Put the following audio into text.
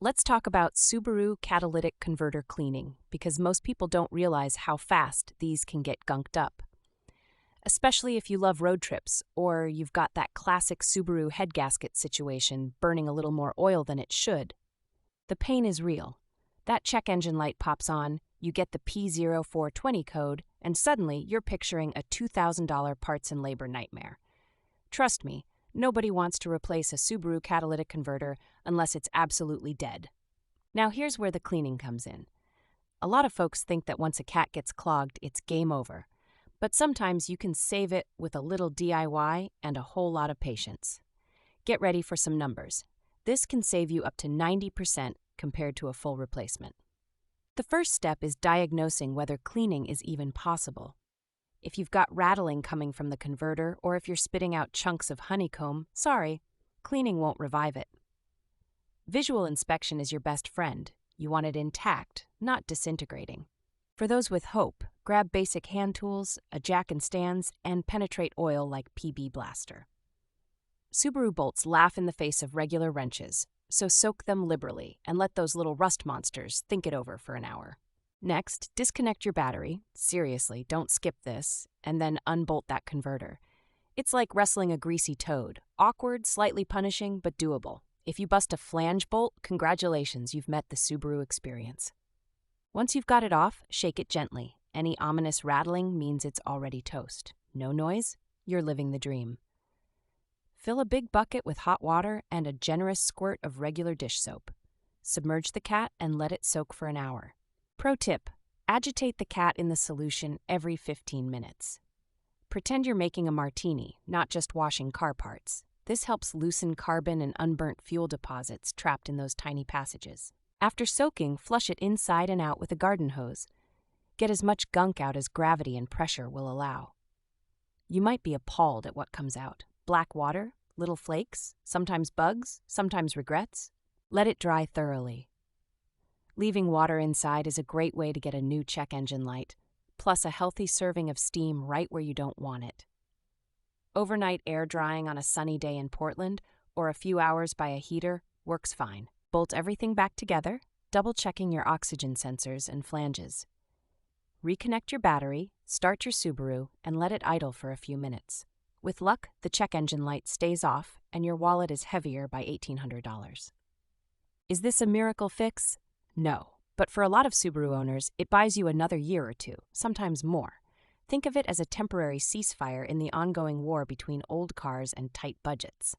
Let's talk about Subaru Catalytic converter cleaning because most people don't realize how fast these can get gunked up. Especially if you love road trips or you've got that classic Subaru head gasket situation burning a little more oil than it should. The pain is real. That check engine light pops on, you get the P0420 code, and suddenly you're picturing a $2,000 parts and labor nightmare. Trust me, nobody wants to replace a Subaru catalytic converter unless it's absolutely dead. Now here's where the cleaning comes in. A lot of folks think that once a cat gets clogged, it's game over. But sometimes you can save it with a little DIY and a whole lot of patience. Get ready for some numbers. This can save you up to 90% compared to a full replacement. The first step is diagnosing whether cleaning is even possible. If you've got rattling coming from the converter or if you're spitting out chunks of honeycomb, sorry, cleaning won't revive it. Visual inspection is your best friend. You want it intact, not disintegrating. For those with hope, grab basic hand tools, a jack and stands, and penetrate oil like PB Blaster. Subaru bolts laugh in the face of regular wrenches, so soak them liberally and let those little rust monsters think it over for an hour. Next, disconnect your battery, seriously, don't skip this, and then unbolt that converter. It's like wrestling a greasy toad, awkward, slightly punishing, but doable. If you bust a flange bolt, congratulations, you've met the Subaru experience. Once you've got it off, shake it gently. Any ominous rattling means it's already toast. No noise? You're living the dream. Fill a big bucket with hot water and a generous squirt of regular dish soap. Submerge the cat and let it soak for an hour. Pro tip: agitate the cat in the solution every 15 minutes. Pretend you're making a martini, not just washing car parts. This helps loosen carbon and unburnt fuel deposits trapped in those tiny passages. After soaking, flush it inside and out with a garden hose. Get as much gunk out as gravity and pressure will allow. You might be appalled at what comes out. Black water, little flakes, sometimes bugs, sometimes regrets. Let it dry thoroughly. Leaving water inside is a great way to get a new check engine light, plus a healthy serving of steam right where you don't want it. Overnight air drying on a sunny day in Portland or a few hours by a heater works fine. Bolt everything back together, double-checking your oxygen sensors and flanges. Reconnect your battery, start your Subaru, and let it idle for a few minutes. With luck, the check engine light stays off and your wallet is heavier by $1,800. Is this a miracle fix? No, but for a lot of Subaru owners, it buys you another year or two, sometimes more. Think of it as a temporary ceasefire in the ongoing war between old cars and tight budgets.